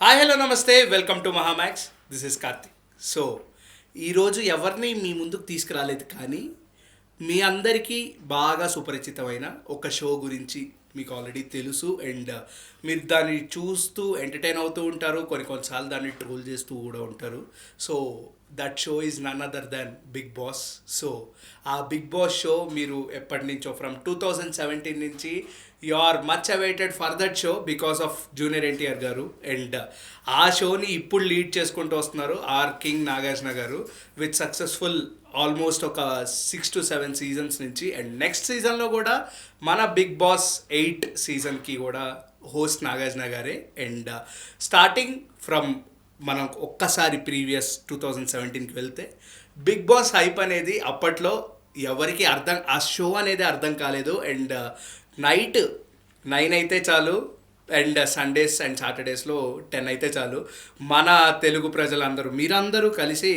Hi hello namaste welcome to Mahamax. This is Karthik. So ఈరోజు ఎవరిని మీ ముందుకు తీసుకురాలేదు, కానీ మీ అందరికీ బాగా సుపరిచితమైన ఒక షో గురించి మీకు ఆల్రెడీ తెలుసు. అండ్ మీరు దాన్ని చూస్తూ ఎంటర్టైన్ అవుతూ ఉంటారు, కొన్నిసార్లు దాన్ని ట్రోల్ చేస్తూ కూడా ఉంటారు. So that show is none other than Bigg Boss. So ఆ బిగ్ బాస్ షో మీరు ఎప్పటి నుంచో ఫ్రమ్ 2017 నుంచి you are much awaited for that show because of junior NTR గారు. అండ్ ఆ షోని ఇప్పుడు లీడ్ చేసుకుంటూ వస్తున్నారు ఆర్ కింగ్ నాగార్జున గారు విత్ సక్సెస్ఫుల్ ఆల్మోస్ట్ ఒక 6 to 7 సీజన్స్ నుంచి. అండ్ నెక్స్ట్ సీజన్లో కూడా మన బిగ్ బాస్ 8 సీజన్కి కూడా హోస్ట్ నాగార్జున గారే. అండ్ స్టార్టింగ్ ఫ్రమ్ మనం ఒక్కసారి ప్రీవియస్ 2017కి వెళ్తే బిగ్ బాస్ హైప్ అనేది అప్పట్లో ఎవరికి ఆ షో అనేది అర్థం కాలేదు. అండ్ నైట్ 9 అయితే చాలు, అండ్ సండేస్ అండ్ సాటర్డేస్లో 10 అయితే చాలు, మన తెలుగు ప్రజలందరూ మీరందరూ కలిసి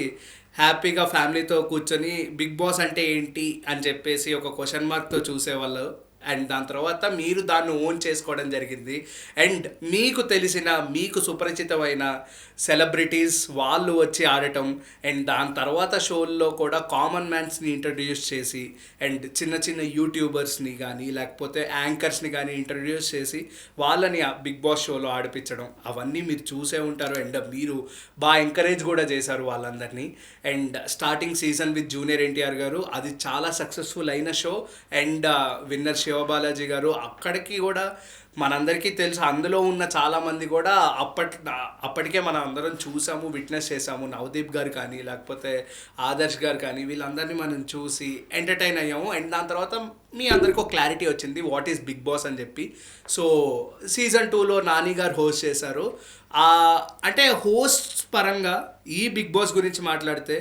హ్యాపీగా ఫ్యామిలీతో కూర్చొని బిగ్ బాస్ అంటే ఏంటి అని చెప్పేసి ఒక క్వశ్చన్ మార్క్తో చూసేవాళ్ళు. అండ్ దాని తర్వాత మీరు దాన్ని ఓన్ చేసుకోవడం జరిగింది. అండ్ మీకు తెలిసిన మీకు సుపరిచితమైన సెలబ్రిటీస్ వాళ్ళు వచ్చి ఆడటం, అండ్ దాని తర్వాత షోల్లో కూడా కామన్ మ్యాన్స్ని ఇంట్రడ్యూస్ చేసి, అండ్ చిన్న చిన్న యూట్యూబర్స్ని కానీ లేకపోతే యాంకర్స్ని కానీ ఇంట్రడ్యూస్ చేసి వాళ్ళని ఆ బిగ్ బాస్ షోలో ఆడిపించడం, అవన్నీ మీరు చూసే ఉంటారు. అండ్ మీరు బాగా ఎంకరేజ్ కూడా చేశారు వాళ్ళందరినీ. And starting season with junior NTR గారు, అది చాలా సక్సెస్ఫుల్ అయిన షో. అండ్ విన్నర్ శివబాలాజీ గారు, అక్కడికి కూడా మనందరికీ తెలుసు, అందులో ఉన్న చాలామంది కూడా అప్పటికే మనం అందరం చూసాము, విట్నెస్ చేసాము. నవదీప్ గారు కానీ లేకపోతే ఆదర్శ్ గారు కానీ వీళ్ళందరినీ మనం చూసి ఎంటర్టైన్ అయ్యాము. అండ్ దాని తర్వాత మీ అందరికీ ఒక క్లారిటీ వచ్చింది వాట్ ఈస్ బిగ్ బాస్ అని చెప్పి. సో సీజన్ 2లో నాని గారు హోస్ట్ చేశారు. అంటే హోస్ట్ పరంగా ఈ బిగ్ బాస్ గురించి మాట్లాడితే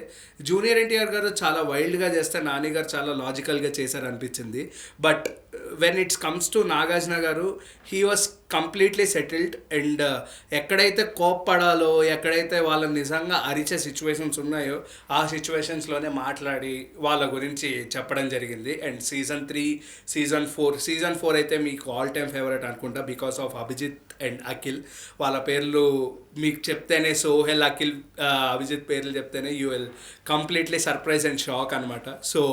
జూనియర్ ఎన్టీఆర్ గారు చాలా వైల్డ్గా చేస్తే నాని గారు చాలా లాజికల్గా చేశారు అనిపించింది. But when it's comes to Nagarjuna garu, he was completely settled. And ఎక్కడైతే కోప్పడాలో, ఎక్కడైతే వాళ్ళని నిజంగా అరిచే సిచ్యువేషన్స్ ఉన్నాయో ఆ సిచ్యువేషన్స్లోనే మాట్లాడి వాళ్ళ గురించి చెప్పడం జరిగింది. అండ్ సీజన్ 4 అయితే మీకు ఆల్ టైమ్ ఫేవరెట్ అనుకుంటా because of Abhijeet and Akhil. వాళ్ళ పేర్లు మీకు చెప్తేనే, సోహెల్, అఖిల్, అభిజిత్ పేర్లు చెప్తేనే you will completely surprise and shock అనమాట. సో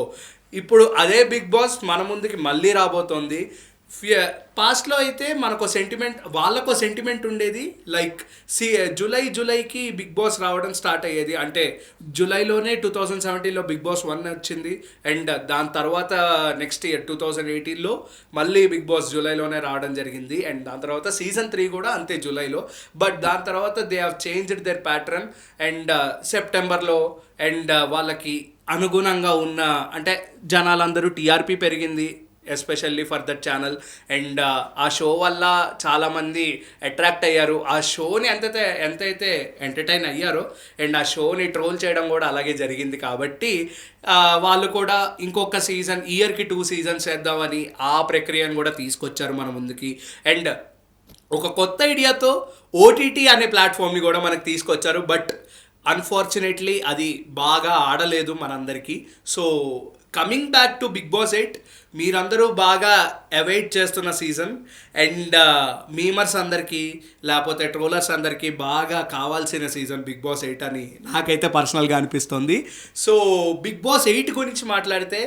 ఇప్పుడు అదే బిగ్ బాస్ మన ముందుకి మళ్ళీ రాబోతోంది. పాస్ట్లో అయితే మనకు సెంటిమెంట్, వాళ్ళకు సెంటిమెంట్ ఉండేది. లైక్ జూలైకి బిగ్ బాస్ రావడం స్టార్ట్ అయ్యేది. అంటే జూలైలోనే 2017లో బిగ్ బాస్ 1 వచ్చింది. అండ్ దాని తర్వాత నెక్స్ట్ ఇయర్ 2018లో మళ్ళీ బిగ్ బాస్ జూలైలోనే రావడం జరిగింది. అండ్ దాని తర్వాత సీజన్ 3 కూడా అంతే జూలైలో. బట్ దాని తర్వాత they have changed there pattern. And సెప్టెంబర్లో అండ్ వాళ్ళకి అనుగుణంగా ఉన్న, అంటే జనాలందరూ టీఆర్పీ పెరిగింది especially for that channel. And ఆ షో వల్ల చాలామంది అట్రాక్ట్ అయ్యారు. ఆ షోని ఎంతైతే ఎంటర్టైన్ అయ్యారో అండ్ ఆ షోని ట్రోల్ చేయడం కూడా అలాగే జరిగింది. కాబట్టి వాళ్ళు కూడా ఇంకొక సీజన్, ఇయర్కి 2 సీజన్స్ చేద్దామని ఆ ప్రక్రియను కూడా తీసుకొచ్చారు మన ముందుకి. అండ్ ఒక కొత్త ఐడియాతో ఓటీటీ అనే ప్లాట్ఫామ్ని కూడా మనకు తీసుకొచ్చారు. బట్ అన్ఫార్చునేట్లీ అది బాగా ఆడలేదు మనందరికీ. So coming back to Bigg Boss 8, మీరందరూ బాగా అవైట్ చేస్తున్న సీజన్. అండ్ మీమర్స్ అందరికీ లేకపోతే ట్రోలర్స్ అందరికీ బాగా కావాల్సిన సీజన్ బిగ్ బాస్ 8 అని నాకైతే పర్సనల్గా అనిపిస్తుంది. సో బిగ్ బాస్ 8 గురించి మాట్లాడితే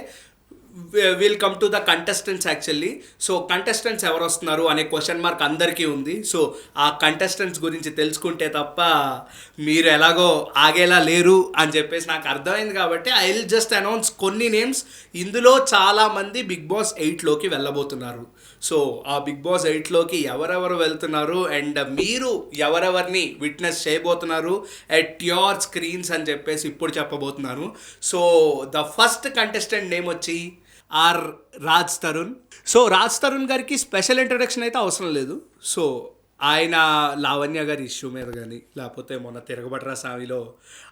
will come to the contestants actually. So contestants ఎవరు వస్తున్నారు అనే క్వశ్చన్ మార్క్ అందరికీ ఉంది. సో ఆ కంటెస్టెంట్స్ గురించి తెలుసుకుంటే తప్ప మీరు ఎలాగో ఆగేలా లేరు అని చెప్పేసి నాకు అర్థమైంది. కాబట్టి ఐ విల్ జస్ట్ అనౌన్స్ కొన్ని నేమ్స్. ఇందులో చాలామంది బిగ్ బాస్ 8లోకి వెళ్ళబోతున్నారు. సో ఆ బిగ్ బాస్ 8లోకి ఎవరెవరు వెళ్తున్నారు అండ్ మీరు ఎవరెవరిని విట్నెస్ చేయబోతున్నారు ఎట్ యోర్ స్క్రీన్స్ అని చెప్పేసి ఇప్పుడు చెప్పబోతున్నాను. So the first contestant name వచ్చి రాజ్ తరుణ్. సో రాజ్ తరుణ్ గారికి స్పెషల్ ఇంట్రడక్షన్ అయితే అవసరం లేదు. సో ఆయన లావణ్య గారి ఇష్యూ మీద కానీ లేకపోతే మొన్న తిరగబడ్రా స్వామిలో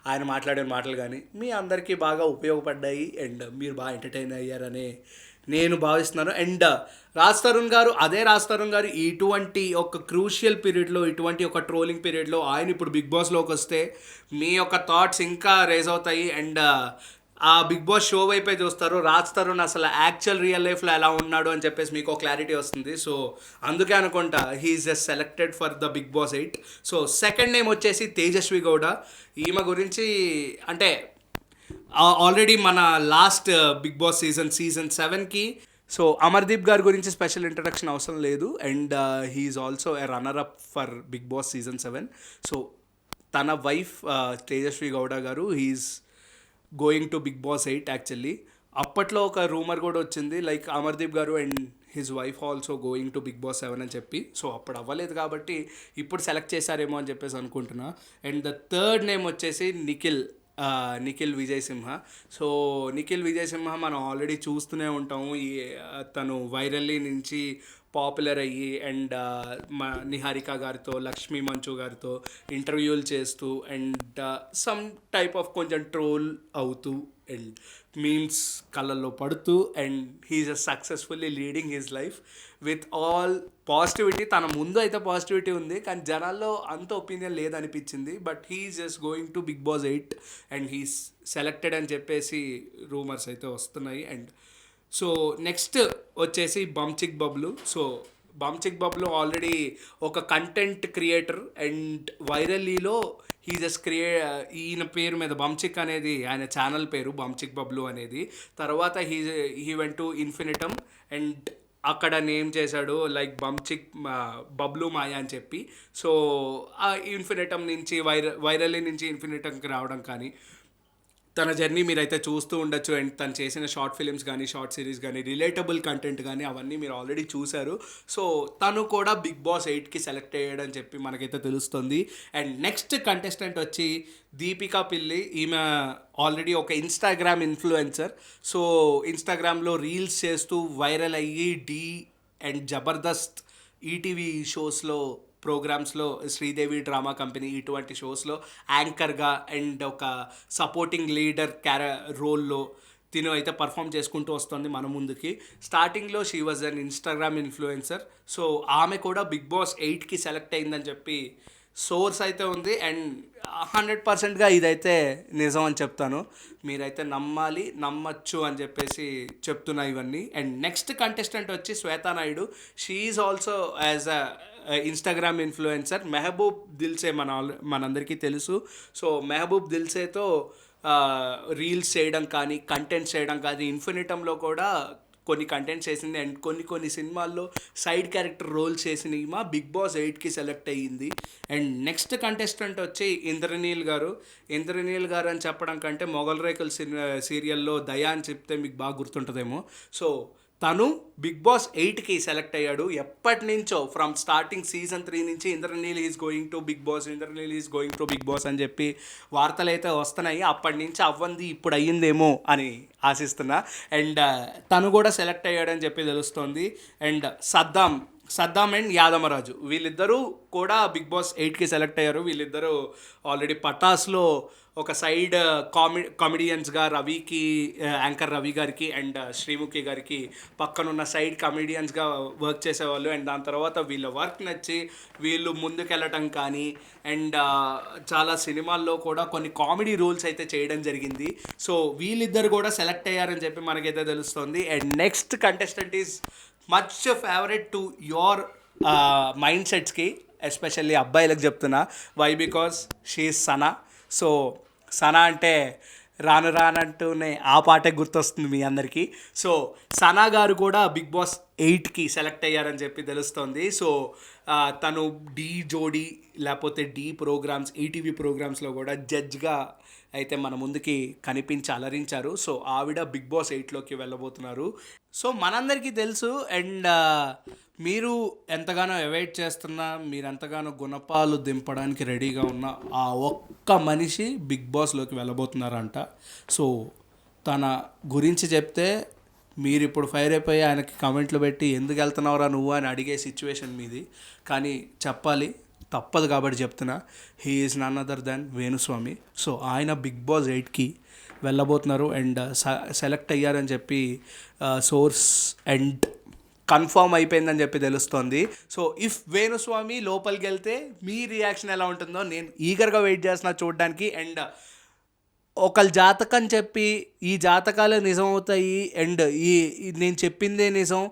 ఆయన మాట్లాడిన మాటలు కానీ మీ అందరికీ బాగా ఉపయోగపడ్డాయి అండ్ మీరు బాగా ఎంటర్టైన్ అయ్యారని నేను భావిస్తున్నాను. అండ్ రాజ్ తరుణ్ గారు ఇటువంటి ఒక క్రూషియల్ పీరియడ్లో, ఇటువంటి ఒక ట్రోలింగ్ పీరియడ్లో ఆయన ఇప్పుడు బిగ్ బాస్లోకి వస్తే మీ యొక్క థాట్స్ ఇంకా రేజ్ అవుతాయి. అండ్ ఆ బిగ్ బాస్ షో వైపే చూస్తారు. రాజ్ తరుణ్ అసలు యాక్చువల్ రియల్ లైఫ్లో ఎలా ఉన్నాడు అని చెప్పేసి మీకు క్లారిటీ వస్తుంది. సో అందుకే అనుకుంటా he's just selected for the Bigg Boss 8. So second name వచ్చేసి తేజస్వి గౌడ. ఈమె గురించి అంటే ఆల్రెడీ మన లాస్ట్ బిగ్ బాస్ సీజన్ 7కి సో అమర్దీప్ గారి గురించి స్పెషల్ ఇంట్రడక్షన్ అవసరం లేదు. And he's also a runner up for Bigg Boss season 7. So తన wife Tejaswi Gowda garu he's going to Bigg Boss 8 actually. అప్పట్లో ఒక రూమర్ కూడా వచ్చింది like Amardeep garu and his wife also going to Bigg Boss 7 అని చెప్పి. సో అప్పుడు అవ్వలేదు కాబట్టి ఇప్పుడు సెలెక్ట్ చేశారేమో అని చెప్పేసి అనుకుంటున్నా. అండ్ ద థర్డ్ నేమ్ వచ్చేసి నిఖిల్ విజయ్ సింహ. సో నిఖిల్ విజయ్ సింహ మనం ఆల్రెడీ చూస్తూనే ఉంటాము. తను వైరల్లీ నుంచి పాపులర్ అయ్యి అండ్ నిహారిక గారితో లక్ష్మీ మంచు గారితో ఇంటర్వ్యూలు చేస్తూ అండ్ సమ్ టైప్ ఆఫ్ కొంచెం ట్రోల్ అవుతూ అండ్ మీమ్స్ కళ్ళల్లో పడుతూ and he's successfully leading his life with all positivity. తన ముందు అయితే పాజిటివిటీ ఉంది కానీ జనాల్లో అంత ఒపీనియన్ లేదనిపించింది. But he's just going to Bigg Boss 8 and he's selected అని చెప్పేసి రూమర్స్ అయితే వస్తున్నాయి. అండ్ సో నెక్స్ట్ వచ్చేసి బంచిక్ బబ్లు. సో బంచిక్ బబ్లు ఆల్రెడీ ఒక కంటెంట్ క్రియేటర్ అండ్ వైరల్లీలో ఈయన పేరు మీద బంచిక్ అనేది ఆయన ఛానల్ పేరు బంచిక్ బబ్లు అనేది. తర్వాత he went to Infinitum and అక్కడ నేమ్ చేశాడు లైక్ బంచిక్ బబ్లు మాయా అని చెప్పి. సో ఆ ఇన్ఫినిటమ్ నుంచి వైరల్లీ నుంచి ఇన్ఫినిటమ్కి రావడం కానీ తన జర్నీ మీరైతే చూస్తూ ఉండొచ్చు. అండ్ తను చేసిన షార్ట్ ఫిలిమ్స్ కానీ షార్ట్ సిరీస్ కానీ రిలేటబుల్ కంటెంట్ కానీ అవన్నీ మీరు ఆల్రెడీ చూశారు. సో తను కూడా బిగ్ బాస్ 8కి సెలెక్ట్ అయ్యాడని చెప్పి మనకైతే తెలుస్తుంది. అండ్ నెక్స్ట్ కంటెస్టెంట్ వచ్చి దీపికా పిల్లి. ఈమె ఆల్రెడీ ఒక ఇన్స్టాగ్రామ్ ఇన్ఫ్లుయెన్సర్. సో ఇన్స్టాగ్రామ్లో రీల్స్ చేస్తూ వైరల్ అయ్యి ఢీ అండ్ జబర్దస్త్ ఈటీవీ షోస్లో ప్రోగ్రామ్స్లో శ్రీదేవి డ్రామా కంపెనీ ఇటువంటి షోస్లో యాంకర్గా అండ్ ఒక సపోర్టింగ్ లీడర్ రోల్లో తిను అయితే పర్ఫామ్ చేసుకుంటూ వస్తుంది మన ముందుకి. స్టార్టింగ్లో she was an Instagram influencer. So ఆమె కూడా బిగ్ బాస్ 8కి సెలెక్ట్ అయిందని చెప్పి సోర్స్ అయితే ఉంది. అండ్ 100%గా ఇదైతే నిజం అని చెప్తాను. మీరైతే నమ్మచ్చు అని చెప్పేసి చెప్తున్నా ఇవన్నీ. అండ్ నెక్స్ట్ కంటెస్టెంట్ వచ్చి Shweta Naidu. She is also as a Instagram influencer. Mehboob Dilse మనందరికీ తెలుసు. సో మెహబూబ్ దిల్సేతో రీల్స్ చేయడం కానీ కంటెంట్స్ చేయడం కానీ ఇన్ఫినిటంలో కూడా కొన్ని కంటెంట్స్ చేసింది. అండ్ కొన్ని సినిమాల్లో సైడ్ క్యారెక్టర్ రోల్స్ చేసిన మా బిగ్ బాస్ 8కి సెలెక్ట్ అయ్యింది. అండ్ నెక్స్ట్ కంటెస్టెంట్ వచ్చి ఇంద్రనీల్ గారు అని చెప్పడం కంటే మొగల్ రేకుల్ సీరియల్లో దయా అని చెప్తే మీకు బాగా గుర్తుంటుందేమో. సో తను బిగ్ బాస్ 8కి సెలెక్ట్ అయ్యాడు. ఎప్పటి నుంచో ఫ్రమ్ స్టార్టింగ్ సీజన్ 3 నుంచి Indraneel is going to Bigg Boss అని చెప్పి వార్తలు అయితే వస్తున్నాయి. అప్పటి నుంచి అవ్వంది ఇప్పుడు అయ్యిందేమో అని ఆశిస్తున్నా. అండ్ తను కూడా సెలెక్ట్ అయ్యాడని చెప్పి తెలుస్తోంది. అండ్ సద్దాం అండ్ యాదమరాజు వీళ్ళిద్దరూ కూడా బిగ్ బాస్ 8కి సెలెక్ట్ అయ్యారు. వీళ్ళిద్దరూ ఆల్రెడీ పటాస్లో ఒక సైడ్ కామెడియన్స్గా యాంకర్ రవి గారికి అండ్ శ్రీముఖి గారికి పక్కనున్న సైడ్ కామెడియన్స్గా వర్క్ చేసేవాళ్ళు. అండ్ దాని తర్వాత వీళ్ళ వర్క్ నచ్చి వీళ్ళు ముందుకెళ్ళటం కానీ అండ్ చాలా సినిమాల్లో కూడా కొన్ని కామెడీ రోల్స్ అయితే చేయడం జరిగింది. సో వీళ్ళిద్దరు కూడా సెలెక్ట్ అయ్యారని చెప్పి మనకైతే తెలుస్తుంది. And next contestant is much favourite to your mind సెట్స్కి, ఎస్పెషల్లీ అబ్బాయిలకు చెప్తున్నా. Why? Because she is Sana. So Sana అంటే రానంటూనే ఆ పాటే గుర్తొస్తుంది మీ అందరికీ. సో సనా గారు కూడా బిగ్ బాస్ 8కి సెలెక్ట్ అయ్యారని చెప్పి తెలుస్తోంది. సో తను ఢీ జోడీ లేకపోతే ఢీ ప్రోగ్రామ్స్ ఈటీవీ ప్రోగ్రామ్స్లో కూడా జడ్జ్గా అయితే మన ముందుకి కనిపించి అలరించారు. సో ఆవిడ బిగ్ బాస్ 8లోకి వెళ్ళబోతున్నారు. సో మనందరికీ తెలుసు. అండ్ మీరు ఎంతగానో అవాయిడ్ చేస్తున్నా, మీరు ఎంతగానో గుణపాలు దింపడానికి రెడీగా ఉన్న ఆ ఒక్క మనిషి బిగ్ బాస్లోకి వెళ్ళబోతున్నారంట. సో తన గురించి చెప్తే మీరు ఇప్పుడు ఫైర్ అయిపోయి ఆయనకి కమెంట్లు పెట్టి ఎందుకు వెళ్తున్నావురా నువ్వు అని అడిగే సిచ్యువేషన్ మీది. కానీ చెప్పాలి, తప్పదు కాబట్టి చెప్తున్నా. He is none other than Venuswamy. So ఆయన బిగ్ బాస్ 8కి వెళ్ళబోతున్నారు అండ్ సెలెక్ట్ అయ్యారని చెప్పి సోర్స్ అండ్ కన్ఫర్మ్ అయిపోయిందని చెప్పి తెలుస్తోంది. సో ఇఫ్ వేణుస్వామి లోపలికి వెళ్తే మీ రియాక్షన్ ఎలా ఉంటుందో నేను ఈగర్గా వెయిట్ చేస్తున్నా చూడడానికి. అండ్ ఒకళ్ళ జాతకం చెప్పి ఈ జాతకాలు నిజమవుతాయి అండ్ నేను చెప్పిందే నిజం,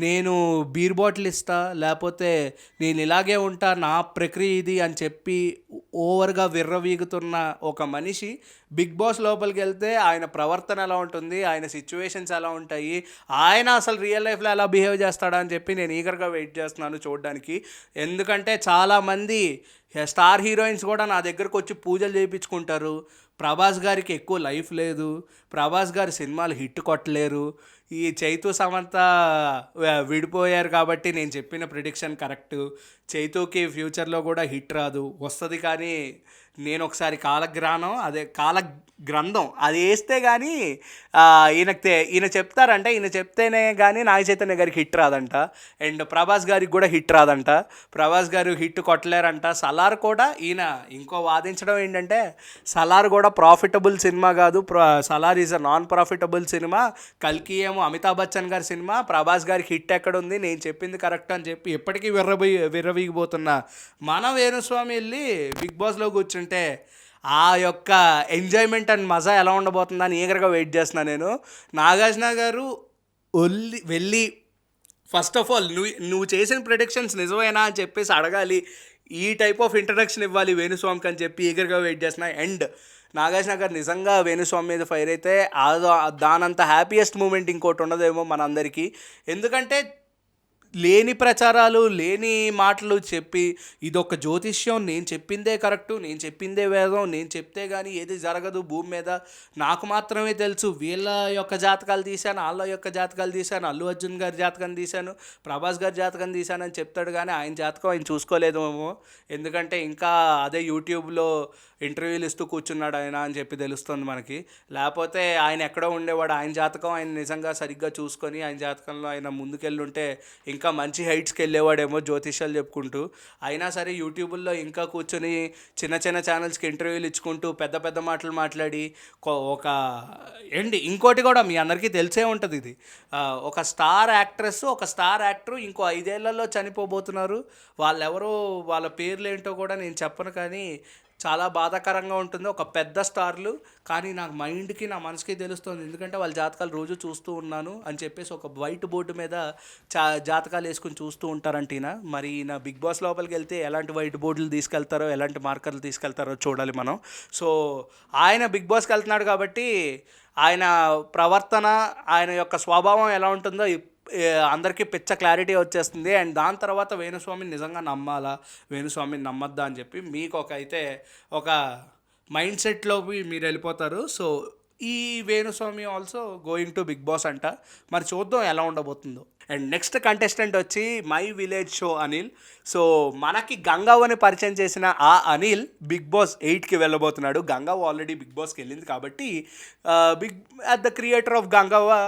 నేను బీర్ బాటిల్ ఇస్తా, లేకపోతే నేను ఇలాగే ఉంటా, నా ప్రక్రియ ఇది అని చెప్పి ఓవర్గా విర్రవీగుతున్న ఒక మనిషి బిగ్ బాస్ లోపలికి వెళ్తే ఆయన ప్రవర్తన ఎలా ఉంటుంది, ఆయన సిచ్యువేషన్స్ ఎలా ఉంటాయి, ఆయన అసలు రియల్ లైఫ్లో ఎలా బిహేవ్ చేస్తాడా అని చెప్పి నేను ఈగర్గా వెయిట్ చేస్తున్నాను చూడడానికి. ఎందుకంటే చాలామంది స్టార్ హీరోయిన్స్ కూడా నా దగ్గరకు వచ్చి పూజలు చేయించుకుంటారు. ప్రభాస్ గారికి ఎక్కువ లైఫ్ లేదు, ప్రభాస్ గారి సినిమాలు హిట్ కొట్టలేరు, ఈ చైతు సమంత విడిపోయారు కాబట్టి నేను చెప్పిన ప్రిడిక్షన్ కరెక్టు, చైతుకి ఫ్యూచర్లో కూడా హిట్ రాదు, వస్తుంది కానీ నేను ఒకసారి కాలగ్రంథం అది వేస్తే కానీ ఈయన చెప్తారంట, ఈయన చెప్తేనే కానీ నాగ చైతన్య గారికి హిట్ రాదంట, అండ్ ప్రభాస్ గారికి కూడా హిట్ రాదంట, ప్రభాస్ గారు హిట్ కొట్టలేరంట. సలార్ కూడా ఈయన ఇంకో వాదించడం ఏంటంటే సలార్ కూడా ప్రాఫిటబుల్ సినిమా కాదు, Salaar is a non profitable cinema, కల్కి ఏమో అమితాబ్ బచ్చన్ గారి సినిమా, ప్రభాస్ గారికి హిట్ ఎక్కడుంది, నేను చెప్పింది కరెక్ట్ అని చెప్పి ఎప్పటికీ విర్రవీగిపోతున్న మన వేణుస్వామి వెళ్ళి బిగ్ బాస్లో కూర్చుంటే ఆ యొక్క ఎంజాయ్మెంట్ అండ్ మజా ఎలా ఉండబోతుందని ఈగర్గా వెయిట్ చేస్తున్నాను నేను. నాగార్జున గారు వెళ్ళి ఫస్ట్ ఆఫ్ ఆల్ నువ్వు చేసిన ప్రిడిక్షన్స్ నిజమేనా అని చెప్పేసి అడగాలి, ఈ టైప్ ఆఫ్ ఇంట్రడక్షన్ ఇవ్వాలి వేణుస్వామికి అని చెప్పి ఈగర్గా వెయిట్ చేస్తున్నా. అండ్ నాగార్జున గారు నిజంగా వేణుస్వామి మీద ఫైర్ అయితే దానంత హ్యాపీయెస్ట్ మూమెంట్ ఇంకోటి ఉండదేమో మనందరికీ. ఎందుకంటే లేని ప్రచారాలు, లేని మాటలు చెప్పి ఇదొక జ్యోతిష్యం, నేను చెప్పిందే కరెక్టు, నేను చెప్పిందే వేదం, నేను చెప్తే కానీ ఏది జరగదు భూమి మీద, నాకు మాత్రమే తెలుసు, వీళ్ళ యొక్క జాతకాలు తీశాను, వాళ్ళ యొక్క జాతకాలు తీశాను, అల్లు అర్జున్ గారి జాతకం తీశాను, ప్రభాస్ గారి జాతకం తీశాను అని చెప్తాడు కానీ ఆయన జాతకం ఆయన చూసుకోలేదేమో. ఎందుకంటే ఇంకా అదే యూట్యూబ్లో ఇంటర్వ్యూలు ఇస్తూ కూర్చున్నాడు ఆయన అని చెప్పి తెలుస్తుంది మనకి. లేకపోతే ఆయన ఎక్కడో ఉండేవాడు, ఆయన జాతకం ఆయన నిజంగా సరిగ్గా చూసుకొని ఆయన జాతకంలో ఆయన ముందుకెళ్ళుంటే ఇంకా మంచి హైట్స్కి వెళ్ళేవాడేమో జ్యోతిష్యాలు చెప్పుకుంటూ. అయినా సరే యూట్యూబ్లో ఇంకా కూర్చొని చిన్న చిన్న ఛానల్స్కి ఇంటర్వ్యూలు ఇచ్చుకుంటూ పెద్ద పెద్ద మాటలు మాట్లాడి ఒక ఇంకోటి కూడా మీ అందరికీ తెలిసే ఉంటుంది, ఇది ఒక స్టార్ యాక్ట్రెస్, ఒక స్టార్ యాక్టర్ ఇంకో 5 ఏళ్లలో చనిపోబోతున్నారు. వాళ్ళెవరో వాళ్ళ పేర్లు ఏంటో కూడా నేను చెప్పను కానీ చాలా బాధాకరంగా ఉంటుంది. ఒక పెద్ద స్టార్లు, కానీ నాకు మైండ్కి నా మనసుకి తెలుస్తుంది, ఎందుకంటే వాళ్ళ జాతకాలు రోజు చూస్తూ ఉన్నాను అని చెప్పేసి ఒక వైట్ బోర్డు మీద జాతకాలు వేసుకుని చూస్తూ ఉంటారంట ఈయన. మరి ఈయన బిగ్ బాస్ లోపలికి వెళ్తే ఎలాంటి వైట్ బోర్డులు తీసుకెళ్తారో, ఎలాంటి మార్కర్లు తీసుకెళ్తారో చూడాలి మనం. సో ఆయన బిగ్ బాస్కి వెళ్తున్నాడు కాబట్టి ఆయన ప్రవర్తన, ఆయన యొక్క స్వభావం ఎలా ఉంటుందో అందరికీ పిచ్చ క్లారిటీ వచ్చేస్తుంది. అండ్ దాని తర్వాత వేణుస్వామిని నిజంగా నమ్మాలా, వేణుస్వామిని నమ్మద్దా అని చెప్పి మీకు ఒక మైండ్ సెట్లోకి మీరు వెళ్ళిపోతారు. సో ఈ Venuswamy also going to Bigg Boss అంట, మరి చూద్దాం ఎలా ఉండబోతుందో. అండ్ నెక్స్ట్ కంటెస్టెంట్ వచ్చి my village show Anil. So మనకి గంగవ్వని పరిచయం చేసిన ఆ అనిల్ బిగ్ బాస్ 8కి వెళ్ళబోతున్నాడు. గంగవ్వ ఆల్రెడీ బిగ్ బాస్కి వెళ్ళింది కాబట్టి the creator of Gangavva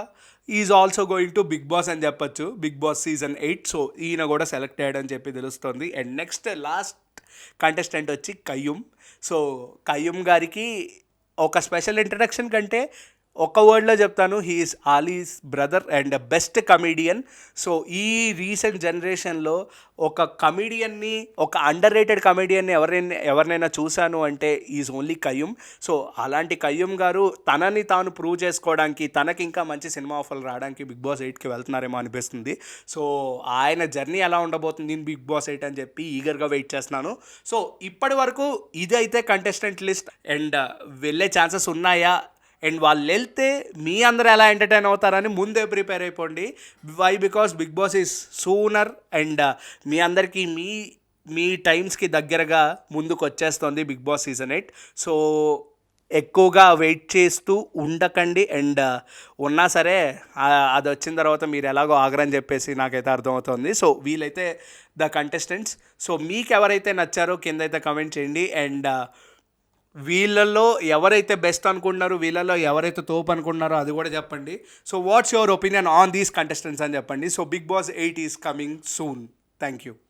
is also going to Bigg Boss అని చెప్పొచ్చు, బిగ్ బాస్ సీజన్ 8. సో ఈయన కూడా సెలెక్ట్ అయ్యాడని చెప్పి తెలుస్తుంది. అండ్ నెక్స్ట్ లాస్ట్ కంటెస్టెంట్ వచ్చి కయ్యూమ్. సో కయ్యూమ్ గారికి ఒక స్పెషల్ ఇంట్రడక్షన్ కంటే ఒక వర్డ్లో చెప్తాను, he is Ali's brother and best comedian. So ఈ రీసెంట్ జనరేషన్లో ఒక కమీడియన్ని, ఒక అండర్ రేటెడ్ కమీడియన్ని ఎవరినైనా చూశాను అంటే ఈజ్ ఓన్లీ కయ్యూమ్. సో అలాంటి కయ్యూమ్ గారు తనని తాను ప్రూవ్ చేసుకోవడానికి, తనకి ఇంకా మంచి సినిమా ఆఫర్లు రావడానికి బిగ్ బాస్ 8కి వెళ్తున్నారేమో అనిపిస్తుంది. సో ఆయన జర్నీ ఎలా ఉండబోతుంది నేను బిగ్ బాస్ 8 అని చెప్పి ఈగర్గా వెయిట్ చేస్తున్నాను. సో ఇప్పటి వరకు ఇదైతే కంటెస్టెంట్ లిస్ట్. అండ్ వెళ్ళే ఛాన్సెస్ ఉన్నాయా, అండ్ వాళ్ళు వెళ్తే మీ అందరూ ఎలా ఎంటర్టైన్ అవుతారని ముందే ప్రిపేర్ అయిపోండి. Why? Because Bigg Boss is sooner and మీ అందరికీ మీ టైమ్స్కి దగ్గరగా ముందుకు వచ్చేస్తుంది బిగ్ బాస్ సీజన్ 8. సో ఎక్కువగా వెయిట్ చేస్తూ ఉండకండి. అండ్ ఉన్నా సరే అది వచ్చిన తర్వాత మీరు ఎలాగో ఆగరని చెప్పేసి నాకైతే అర్థమవుతుంది. సో వీళ్ళైతే ద కంటెస్టెంట్స్. సో మీకు ఎవరైతే నచ్చారో కింద అయితే కమెంట్ చేయండి. అండ్ వీళ్ళల్లో ఎవరైతే బెస్ట్ అనుకుంటున్నారో, వీళ్ళల్లో ఎవరైతే తోపు అనుకుంటున్నారో అది కూడా చెప్పండి. So what's your opinion on these contestants అని చెప్పండి. So Bigg Boss 8 is coming soon. Thank you.